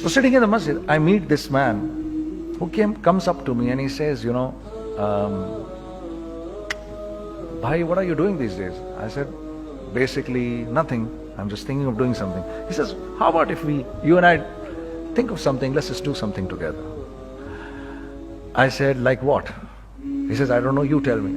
So sitting in the masjid, I meet this man who comes up to me and he says, you know, bhai, what are you doing these days? I said, basically nothing. I'm just thinking of doing something. He says, how about if you and I think of something, let's just do something together. I said, like what? He says, I don't know, you tell me.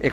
1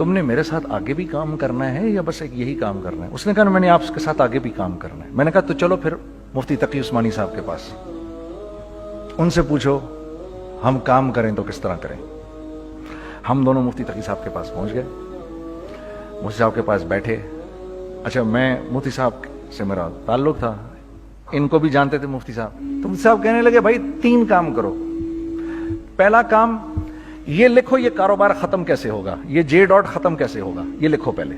تم نے میرے ساتھ آگے بھی کام کرنا ہے یا بس ایک یہی کام کرنا ہے؟ اس نے کہا میں نے آپ کے ساتھ آگے بھی کام کرنا ہے۔ میں نے کہا تو چلو پھر مفتی تقی عثمانی صاحب کے پاس، ان سے پوچھو ہم کام کریں تو کس طرح کریں۔ ہم دونوں مفتی تقی صاحب کے پاس پہنچ گئے، مفتی صاحب کے پاس بیٹھے۔ اچھا میں مفتی صاحب سے میرا تعلق تھا، ان کو بھی جانتے تھے مفتی صاحب، تو مفتی صاحب کہنے لگے بھائی 3 کام کرو۔ پہلا کام یہ لکھو یہ کاروبار ختم کیسے ہوگا، یہ جے ڈاٹ ختم کیسے ہوگا، یہ لکھو پہلے۔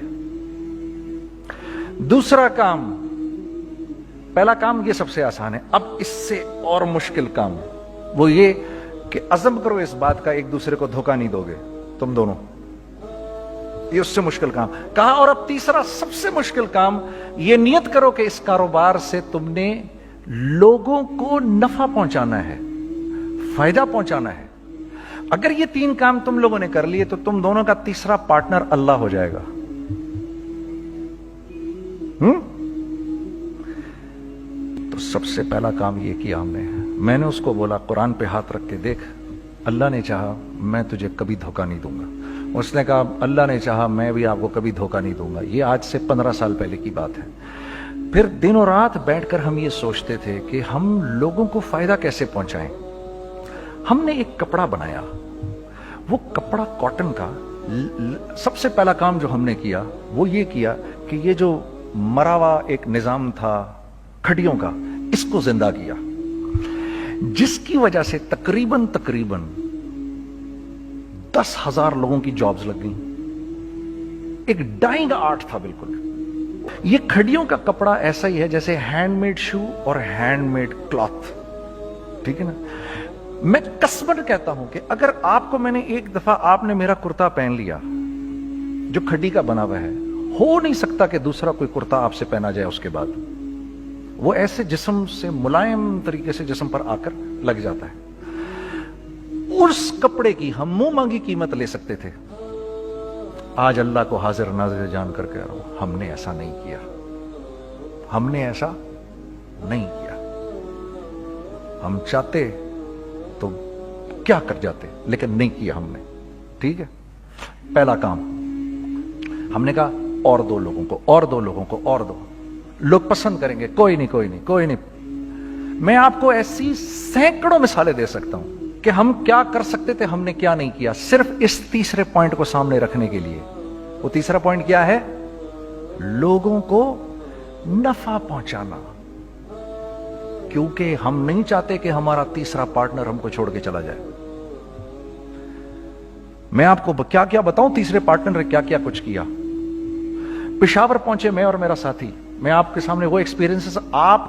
دوسرا کام، پہلا کام یہ سب سے آسان ہے، اب اس سے اور مشکل کام وہ یہ کہ عزم کرو اس بات کا ایک دوسرے کو دھوکہ نہیں دو گے تم دونوں، یہ اس سے مشکل کام کہا۔ اور اب تیسرا سب سے مشکل کام، یہ نیت کرو کہ اس کاروبار سے تم نے لوگوں کو نفع پہنچانا ہے، فائدہ پہنچانا ہے۔ اگر یہ 3 کام تم لوگوں نے کر لیے تو تم دونوں کا تیسرا پارٹنر اللہ ہو جائے گا۔ تو سب سے پہلا کام یہ کیا ہم نے، میں نے اس کو بولا قرآن پہ ہاتھ رکھ کے دیکھ، اللہ نے چاہا میں تجھے کبھی دھوکہ نہیں دوں گا۔ اس نے کہا اللہ نے چاہا میں بھی آپ کو کبھی دھوکہ نہیں دوں گا۔ یہ آج سے 15 سال پہلے کی بات ہے۔ پھر دن اور رات بیٹھ کر ہم یہ سوچتے تھے کہ ہم لوگوں کو فائدہ کیسے پہنچائیں۔ ہم نے ایک کپڑا بنایا، وہ کپڑا کاٹن کا۔ سب سے پہلا کام جو ہم نے کیا وہ یہ کیا کہ یہ جو مرا ہوا ایک نظام تھا کھڑیوں کا، اس کو زندہ کیا، جس کی وجہ سے تقریباً 10,000 لوگوں کی جابز لگ گئیں۔ ایک ڈائنگ آرٹ تھا بالکل۔ یہ کھڑیوں کا کپڑا ایسا ہی ہے جیسے ہینڈ میڈ شو اور ہینڈ میڈ کلاتھ، ٹھیک ہے نا۔ میں قسماً کہتا ہوں کہ اگر آپ کو میں نے ایک دفعہ آپ نے میرا کرتا پہن لیا جو کھڑی کا بنا ہوا ہے، ہو نہیں سکتا کہ دوسرا کوئی کرتا آپ سے پہنا جائے اس کے بعد۔ وہ ایسے جسم سے ملائم طریقے سے جسم پر آ کر لگ جاتا ہے۔ اس کپڑے کی ہم منہ مانگی قیمت لے سکتے تھے۔ آج اللہ کو حاضر ناظر جان کر کہہ رہا ہوں، ہم نے ایسا نہیں کیا، ہم نے ایسا نہیں کیا۔ ہم چاہتے تو کیا کر جاتے، لیکن نہیں کیا ہم نے، ٹھیک ہے۔ پہلا کام ہم نے کہا اور 2 لوگوں کو، اور 2 لوگوں کو، اور 2 لوگ پسند کریں گے، کوئی نہیں کوئی نہیں کوئی نہیں۔ میں آپ کو ایسی سینکڑوں مثالیں دے سکتا ہوں کہ ہم کیا کر سکتے تھے، ہم نے کیا نہیں کیا، صرف اس تیسرے پوائنٹ کو سامنے رکھنے کے لیے۔ وہ تیسرا پوائنٹ کیا ہے؟ لوگوں کو نفع پہنچانا، کیونکہ ہم نہیں چاہتے کہ ہمارا تیسرا پارٹنر ہم کو چھوڑ کے چلا جائے۔ میں آپ کو کیا کیا بتاؤں، تیسرے پارٹنر نے کیا کیا کچھ کیا۔ پشاور پہنچے میں اور میرا ساتھی، میں آپ کے سامنے وہ ایکسپیرینسز آپ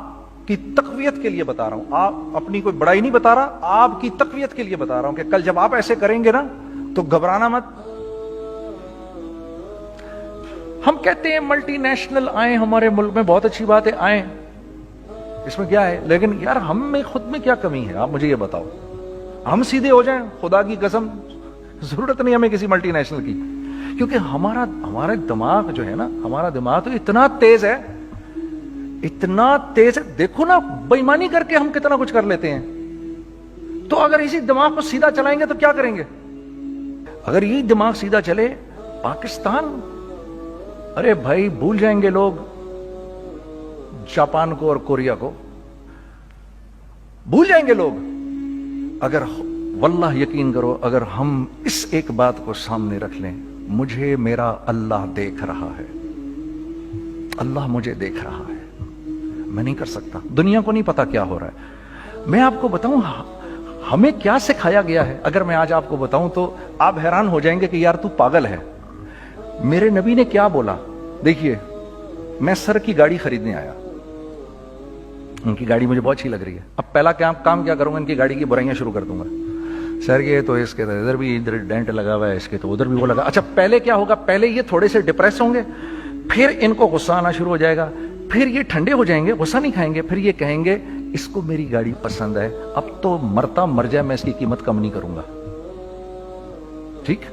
کی تقویت کے لیے بتا رہا ہوں، آپ اپنی کوئی بڑائی نہیں بتا رہا، آپ کی تقویت کے لیے بتا رہا ہوں کہ کل جب آپ ایسے کریں گے نا تو گھبرانا مت۔ ہم کہتے ہیں ملٹی نیشنل آئیں ہمارے ملک میں، بہت اچھی بات ہے، آئیں، اس میں کیا ہے، لیکن یار ہم میں خود میں کیا کمی ہے، آپ مجھے یہ بتاؤ۔ ہم سیدھے ہو جائیں، خدا کی قسم ضرورت نہیں ہمیں کسی ملٹی نیشنل کی، کیونکہ ہمارا دماغ جو ہے نا، ہمارا دماغ تو اتنا تیز ہے، اتنا تیز ہے، دیکھو نا بے ایمانی کر کے ہم کتنا کچھ کر لیتے ہیں۔ تو اگر اسی دماغ کو سیدھا چلائیں گے تو کیا کریں گے؟ اگر یہ دماغ سیدھا چلے، پاکستان، ارے بھائی بھول جائیں گے لوگ جاپان کو اور کوریا کو، بھول جائیں گے لوگ۔ اگر واللہ یقین کرو، اگر ہم اس ایک بات کو سامنے رکھ لیں، مجھے میرا اللہ دیکھ رہا ہے، اللہ مجھے دیکھ رہا ہے، میں نہیں کر سکتا، دنیا کو نہیں پتا کیا ہو رہا ہے۔ میں آپ کو بتاؤں ہمیں کیا سکھایا گیا ہے، اگر میں آج آپ کو بتاؤں تو آپ حیران ہو جائیں گے کہ یار تو پاگل ہے۔ میرے نبی نے کیا بولا؟ دیکھیے، میں سر کی گاڑی خریدنے آیا، ان کی گاڑی مجھے بہت اچھی لگ رہی ہے، اب پہلا کام کیا کروں گا، ان کی گاڑی کی برائیاں شروع کر دوں گا، سر یہ تو اس کے ادھر بھی ادھر ڈینٹ لگا ہوا ہے، اس کے تو ادھر بھی وہ لگا۔ اچھا پہلے کیا ہوگا، پہلے یہ تھوڑے سے ڈپریس ہوں گے، پھر ان کو غصہ آنا شروع ہو جائے گا، پھر یہ ٹھنڈے ہو جائیں گے، غصہ نہیں کھائیں گے، پھر یہ کہیں گے اس کو میری گاڑی پسند ہے، اب تو مرتا مر جائے میں اس کی قیمت کم نہیں کروں گا، ٹھیک۔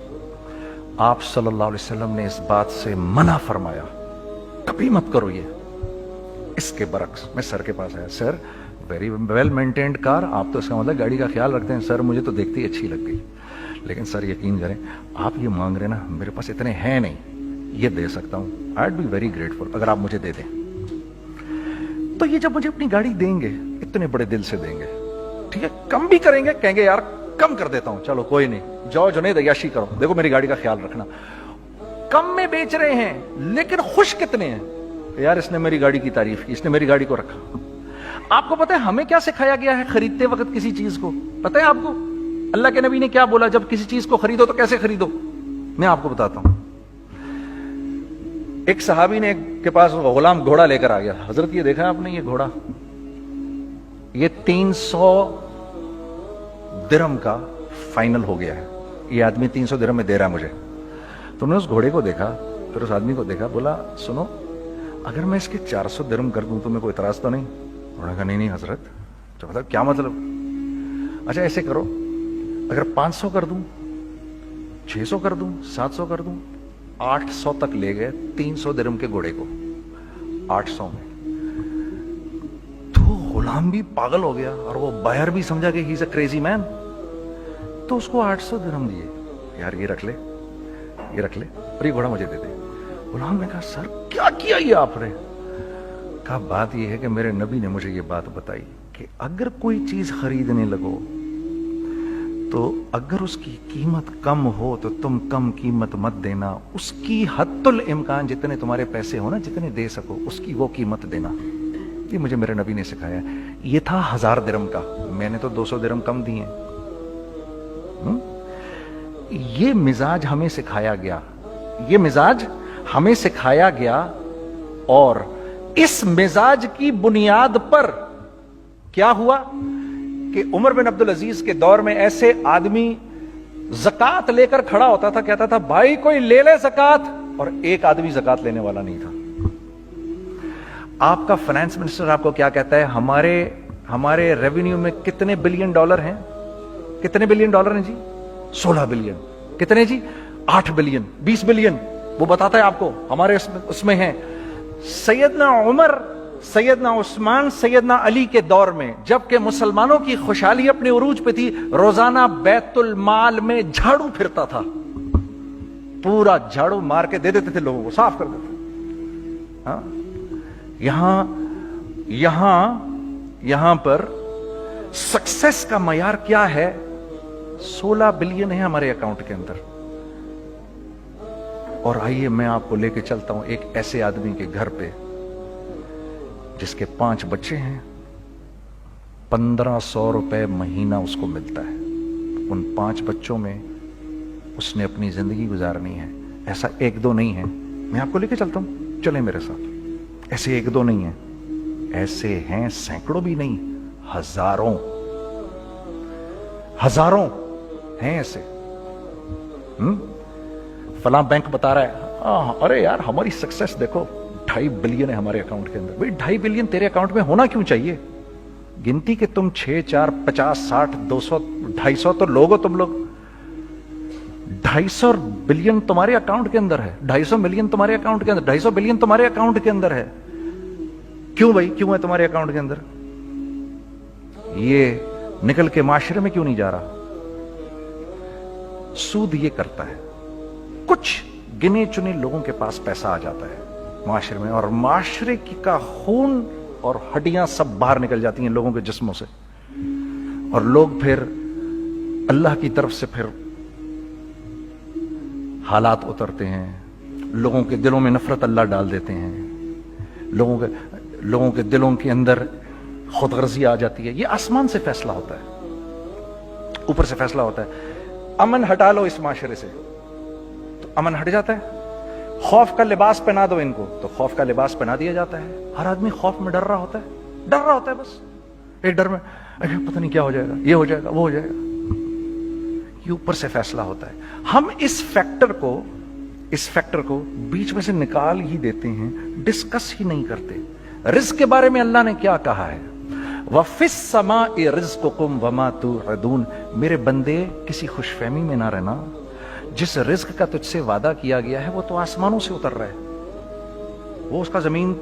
آپ صلی اللہ علیہ وسلم نے اس بات سے منع فرمایا، کبھی مت کرو یہ۔ اس کے برعکس میں سر کے پاس آیا، سر ویری ویل مینٹینڈ کار، آپ تو اس کا مطلب گاڑی کا خیال رکھتے ہیں، سر مجھے تو دیکھتے ہی اچھی لگ گئی، لیکن سر یقین کریں آپ یہ مانگ رہے نا, میرے پاس اتنے ہیں نہیں, یہ دے سکتا ہوں, I would be very grateful اگر آپ مجھے دے دیں. تو یہ جب مجھے اپنی گاڑی دیں گے اتنے بڑے دل سے دیں گے, ٹھیک ہے, کم بھی کریں گے, کہیں گے یار کم کر دیتا ہوں, چلو کوئی نہیں, جاؤ جنید عیاشی کرو, دیکھو میری گاڑی کا خیال رکھنا. کم میں بیچ رہے ہیں لیکن خوش کتنے ہیں کہ یار اس نے میری گاڑی کی تعریف کی, اس نے میری گاڑی کو رکھا. آپ کو پتہ ہے ہمیں کیا سکھایا گیا ہے خریدتے وقت کسی چیز کو؟ پتہ ہے آپ کو اللہ کے نبی نے کیا بولا جب کسی چیز کو خریدو تو کیسے خریدو؟ میں آپ کو بتاتا ہوں. ایک صحابی نے کے پاس غلام گھوڑا لے کر آ گیا. حضرت یہ دیکھا آپ نے, یہ گھوڑا یہ 300 درہم کا فائنل ہو گیا ہے, یہ آدمی 300 درہم میں دے رہا ہے مجھے. تو نے اس گھوڑے کو دیکھا, پھر اس آدمی کو دیکھا, بولا سنو اگر میں اس کے 400 درہم کر دوں تو میں کوئی اعتراض تو نہیں؟ انہوں نے کہا نہیں حضرت. تو مطلب کیا مطلب؟ اچھا ایسے کرو, اگر 500 کر دوں, 600 کر دوں, 700 کر دوں. 800 تک لے گئے 300 درہم کے گھوڑے کو, 800 میں. تو غلام بھی پاگل ہو گیا اور وہ بائر بھی سمجھا کہ ہی از اے کریزی مین. تو اس کو 800 درہم دیے, یار یہ رکھ لے, یہ رکھ لے, اور یہ گھوڑا مجھے دے دے. غلام نے کہا سر کیا کیا یہ آپ نے؟ کہا بات یہ ہے کہ میرے نبی نے مجھے یہ بات بتائی کہ اگر کوئی چیز خریدنے لگو تو اگر اس کی قیمت کم ہو تو تم کم قیمت مت دینا, اس کی حد الامکان جتنے تمہارے پیسے ہو نا, جتنے دے سکو اس کی وہ قیمت دینا. یہ مجھے میرے نبی نے سکھایا. یہ تھا 1000 درہم کا, میں نے تو 200 درہم کم دیے. یہ مزاج ہمیں سکھایا گیا, یہ مزاج ہمیں سکھایا گیا, اور اس مزاج کی بنیاد پر کیا ہوا کہ عمر بن عبدالعزیز کے دور میں ایسے آدمی زکات لے کر کھڑا ہوتا تھا, کہتا تھا بھائی کوئی لے لے زکات, اور ایک آدمی زکات لینے والا نہیں تھا. آپ کا فائنانس منسٹر آپ کو کیا کہتا ہے؟ ہمارے ریونیو میں کتنے بلین ڈالر ہیں؟ کتنے بلین ڈالر ہیں جی؟ 16 بلین. کتنے جی؟ 8 بلین, 20 بلین. وہ بتاتا ہے آپ کو ہمارے اس میں ہیں. سیدنا عمر, سیدنا عثمان, سیدنا علی کے دور میں جبکہ مسلمانوں کی خوشحالی اپنے عروج پہ تھی, روزانہ بیت المال میں جھاڑو پھرتا تھا, پورا جھاڑو مار کے دے دیتے تھے لوگوں کو, صاف کر دیتے. ہاں یہاں پر سکسیس کا معیار کیا ہے؟ 16 بلین ہے ہمارے اکاؤنٹ کے اندر. اور آئیے میں آپ کو لے کے چلتا ہوں ایک ایسے آدمی کے گھر پہ جس کے 5 بچے ہیں, 1500 روپے مہینہ اس کو ملتا ہے. ان 5 بچوں میں اس نے اپنی زندگی گزارنی ہے. ایسا 1-2 نہیں ہے, میں آپ کو لے کے چلتا ہوں, چلیں میرے ساتھ. ایسے 1-2 نہیں ہیں, ایسے ہیں سینکڑوں بھی نہیں, ہزاروں ہیں ایسے. فلاں بینک بتا رہا ہے ارے یار ہماری سکسیس دیکھو 2.5 بلین ہے ہمارے اکاؤنٹ کے اندر. بھائی 2.5 بلین تیرے اکاؤنٹ میں ہونا کیوں چاہیے؟ گنتی کہ تم 6 4 50 60 200 250 تو لوگ ہو تم لوگ. 250 بلین تمہارے اکاؤنٹ کے اندر ہے, 250 ملین تمہارے اکاؤنٹ کے اندر, 250 بلین تمہارے اکاؤنٹ کے اندر ہے. کیوں بھائی, کیوں ہے تمہارے اکاؤنٹ کے اندر؟ یہ نکل کے معاشرے میں کیوں نہیں جا رہا؟ سود یہ کرتا ہے, کچھ گنے چنے لوگوں کے پاس پیسہ آ جاتا ہے معاشرے میں, اور معاشرے کا خون اور ہڈیاں سب باہر نکل جاتی ہیں لوگوں کے جسموں سے, اور لوگ پھر اللہ کی طرف سے پھر حالات اترتے ہیں, لوگوں کے دلوں میں نفرت اللہ ڈال دیتے ہیں, لوگوں کے دلوں کے اندر خود غرضی آ جاتی ہے. یہ آسمان سے فیصلہ ہوتا ہے, اوپر سے فیصلہ ہوتا ہے. امن ہٹا لو اس معاشرے سے تو امن ہٹ جاتا ہے. خوف کا لباس پہنا دو ان کو تو خوف کا لباس پہنا دیا جاتا ہے. ہر آدمی خوف میں ڈر رہا ہوتا ہے, بس ایک ڈر میں پتہ نہیں کیا ہو جائے گا, یہ ہو جائے گا, وہ ہو جائے گا. یہ اوپر سے فیصلہ ہوتا ہے. ہم اس فیکٹر کو بیچ میں سے نکال ہی دیتے ہیں, ڈسکس ہی نہیں کرتے. رزق کے بارے میں اللہ نے کیا کہا ہے؟ وَفِي السَّمَاءِ رِزْقُكُمْ وَمَا تُوعَدُونَ. میرے بندے کسی خوش فہمی میں نہ رہنا, جس رزق کا تجھ سے وعدہ کیا گیا ہے وہ تو آسمانوں سے اتر رہا ہے, وہ اس کا زمین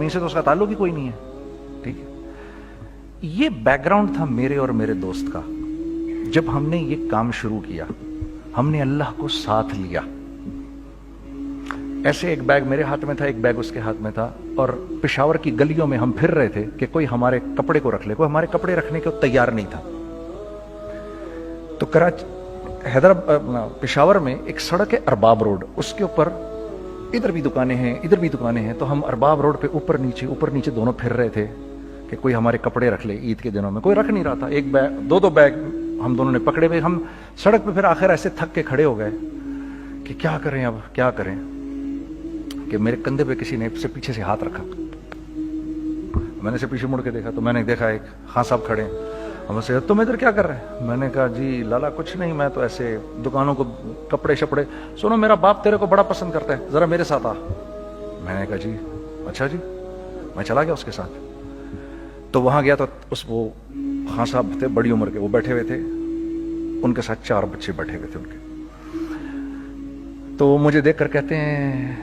سے تو اس کا تعلق ہی کوئی نہیں ہے. ٹھیک ہے, یہ بیک گراؤنڈ تھا میرے اور میرے دوست کا. جب ہم نے یہ کام شروع کیا ہم نے اللہ کو ساتھ لیا. ایسے ایک بیگ میرے ہاتھ میں تھا, ایک بیگ اس کے ہاتھ میں تھا, اور پشاور کی گلیوں میں ہم پھر رہے تھے کہ کوئی ہمارے کپڑے کو رکھ لے. کوئی ہمارے کپڑے رکھنے کو تیار نہیں تھا. تو پشاور میں ایک سڑک ہے ارباب روڈ, اس کے اوپر ادھر بھی دکانیں ہیں ادھر بھی دکانیں ہیں. تو ہم ارباب روڈ پہ اوپر نیچے دونوں پھر رہے تھے کہ کوئی ہمارے کپڑے رکھ لے. عید کے دنوں میں کوئی رکھ نہیں رہا تھا. ایک بیگ دو بیگ ہم دونوں نے پکڑے ہوئے. ہم سڑک پہ پھر آخر ایسے تھک کے کھڑے ہو گئے کہ کیا کریں, اب کیا کریں, کہ میرے کندھے پہ کسی نے سے پیچھے سے ہاتھ رکھا. میں نے سے پیچھے مڑ کے دیکھا تو میں نے دیکھا ایک خان صاحب کھڑے ہیں. ہم سے تم ادھر کیا کر رہے ہیں؟ میں نے کہا جی لالا کچھ نہیں, میں تو ایسے دکانوں کو کپڑے شپڑے. سنو میرا باپ تیرے کو بڑا پسند کرتا ہے, ذرا میرے ساتھ آ. میں نے کہا جی اچھا جی. میں چلا گیا اس کے ساتھ. تو وہاں گیا تو وہ خان صاحب تھے بڑی عمر کے, وہ بیٹھے ہوئے تھے, ان کے ساتھ 4 بچے بیٹھے ہوئے تھے ان کے. تو وہ مجھے دیکھ کر کہتے ہیں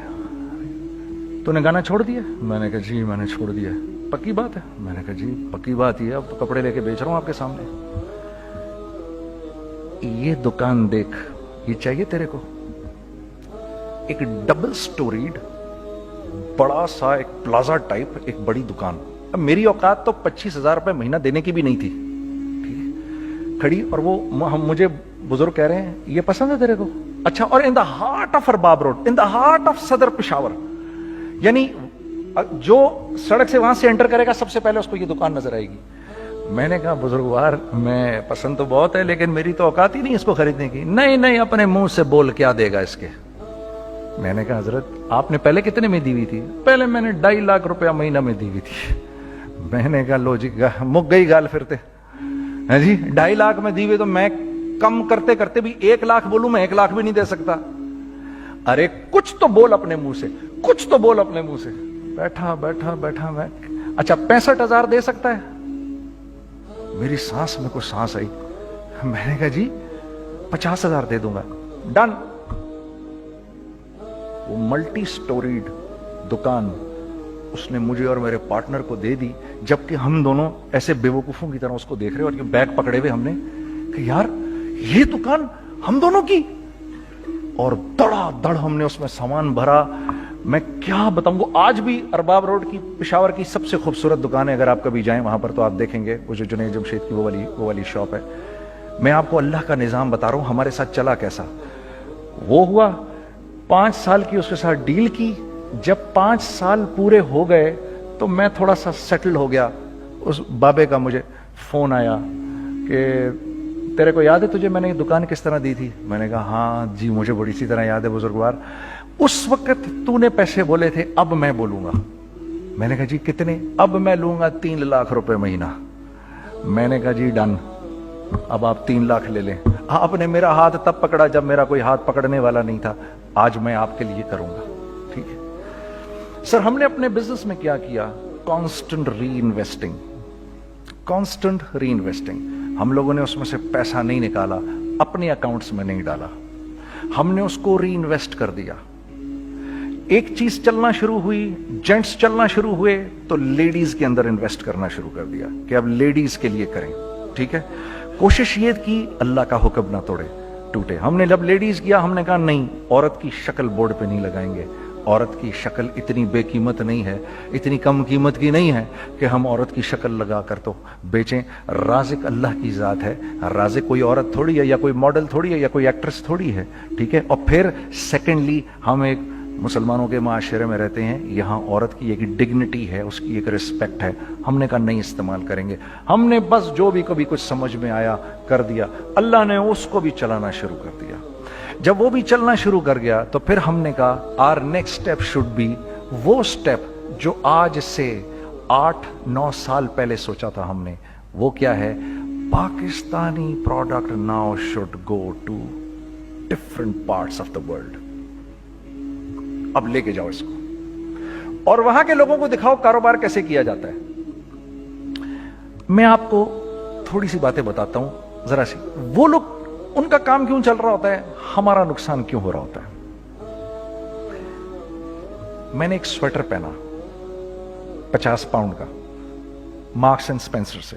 تو نے گانا چھوڑ دیا؟ میں نے کہا جی میں نے چھوڑ دیا. پکی بات ہے؟ میں نے کہا جی پکی بات ہی ہے, اب کپڑے لے کے بیچ رہا ہوں آپ کے سامنے. یہ دکان دیکھ, یہ چاہیے تیرے کو؟ ایک ڈبل سٹوریڈ بڑا سا ایک پلازا ٹائپ ایک بڑی دکان. اب میری اوقات تو 25,000 روپے مہینہ دینے کی بھی نہیں تھی. کھڑی, اور وہ مجھے بزرگ کہہ رہے ہیں یہ پسند ہے تیرے کو؟ اچھا. اور in the heart of Arbab road, in the heart of Saddar Peshawar, یعنی جو سڑک سے وہاں سے انٹر کرے گا سب سے پہلے اس کو یہ دکان نظر آئے گی. میں نے کہا بزرگوار میں پسند تو بہت ہے لیکن میری تو اوقات ہی نہیں اس کو خریدنے کی. نہیں اپنے منہ سے بول کیا دے گا اس کے. میں نے کہا حضرت آپ نے پہلے کتنے میں دی ہوئی تھی؟ پہلے میں نے 2.5 لاکھ روپیہ مہینہ میں دی ہوئی تھی. میں نے کہا لو جی مک گئی گال پھرتے جی. 2.5 لاکھ میں دی ہوئی تو میں کم کرتے کرتے بھی 1 لاکھ بولوں, میں 1 لاکھ بھی نہیں دے سکتا. ارے کچھ تو بول اپنے منہ سے, کچھ تو بول اپنے منہ سے. بیٹھا میں اچھا 65,000 دے سکتا ہے؟ میری سانس میں کوئی سانس آئی. میں نے کہا جی 50,000 دے دوں گا. ڈن. وہ ملٹی سٹوریڈ دکان اس نے مجھے اور میرے پارٹنر کو دے دی, جبکہ ہم دونوں ایسے بیوقوفوں کی طرح اس کو دیکھ رہے, اور یہ بیگ پکڑے ہوئے ہم نے کہ یار یہ دکان ہم دونوں کی. اور دڑا دڑ ہم نے اس میں سامان بھرا. میں کیا بتاؤں, وہ آج بھی ارباب روڈ کی پشاور کی سب سے خوبصورت دکان ہے. اگر آپ کبھی جائیں وہاں پر تو آپ دیکھیں گے وہ جو جنید جمشید کی وہ والی شاپ ہے. میں آپ کو اللہ کا نظام بتا رہا ہوں ہمارے ساتھ چلا کیسا. وہ ہوا 5 سال کی اس کے ساتھ ڈیل کی. جب 5 سال پورے ہو گئے تو میں تھوڑا سا سیٹل ہو گیا. اس بابے کا مجھے فون آیا کہ تیرے کو یاد ہے تجھے میں نے یہ دکان کس طرح دی تھی؟ میں نے کہا ہاں جی مجھے بڑی سی طرح یاد ہے بزرگوار. اس وقت تو نے پیسے بولے تھے, اب میں بولوں گا. میں نے کہا جی کتنے؟ اب میں لوں گا 3 لاکھ روپے مہینہ. میں نے کہا جی ڈن, اب آپ 3 لاکھ لے لیں. آپ نے میرا ہاتھ تب پکڑا جب میرا کوئی ہاتھ پکڑنے والا نہیں تھا. آج میں آپ کے لیے کروں گا. ٹھیک ہے سر. ہم نے اپنے بزنس میں کیا کیا؟ کانسٹنٹ ری انویسٹنگ. ہم لوگوں نے اس میں سے پیسہ نہیں نکالا, اپنے اکاؤنٹس میں نہیں ڈالا, ہم نے اس کو ری انویسٹ کر دیا. ایک چیز چلنا شروع ہوئی, جینٹس چلنا شروع ہوئے تو لیڈیز کے اندر انویسٹ کرنا شروع کر دیا کہ اب لیڈیز کے لیے کریں. ٹھیک ہے. کوشش یہ کی اللہ کا حکم نہ ٹوٹے. ہم نے جب لیڈیز کیا ہم نے کہا نہیں, عورت کی شکل بورڈ پہ نہیں لگائیں گے. عورت کی شکل اتنی بے قیمت نہیں ہے, اتنی کم قیمت کی نہیں ہے کہ ہم عورت کی شکل لگا کر تو بیچیں. رازق اللہ کی ذات ہے. رازق کوئی عورت تھوڑی ہے, یا کوئی ماڈل تھوڑی ہے, یا کوئی ایکٹریس تھوڑی ہے. ٹھیک ہے. اور پھر سیکنڈلی ہم ایک مسلمانوں کے معاشرے میں رہتے ہیں, یہاں عورت کی ایک ڈگنیٹی ہے, اس کی ایک رسپیکٹ ہے. ہم نے کہا نہیں استعمال کریں گے. ہم نے بس جو بھی کبھی کچھ سمجھ میں آیا کر دیا. اللہ نے اس کو بھی چلانا شروع کر دیا. جب وہ بھی چلنا شروع کر گیا تو پھر ہم نے کہا our next step should be وہ اسٹیپ جو آج سے 8-9 سال پہلے سوچا تھا ہم نے. وہ کیا ہے؟ Pakistani product now should go to different parts of the world. اب لے کے جاؤ اس کو اور وہاں کے لوگوں کو دکھاؤ کاروبار کیسے کیا جاتا ہے. میں آپ کو تھوڑی سی باتیں بتاتا ہوں ذرا سی. وہ لوگ ان کا کام کیوں چل رہا ہوتا ہے, ہمارا نقصان کیوں ہو رہا ہوتا ہے. میں نے ایک سویٹر پہنا 50 پاؤنڈ کا, مارکس اینڈ اسپینسر سے.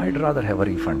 I'd rather have a refund।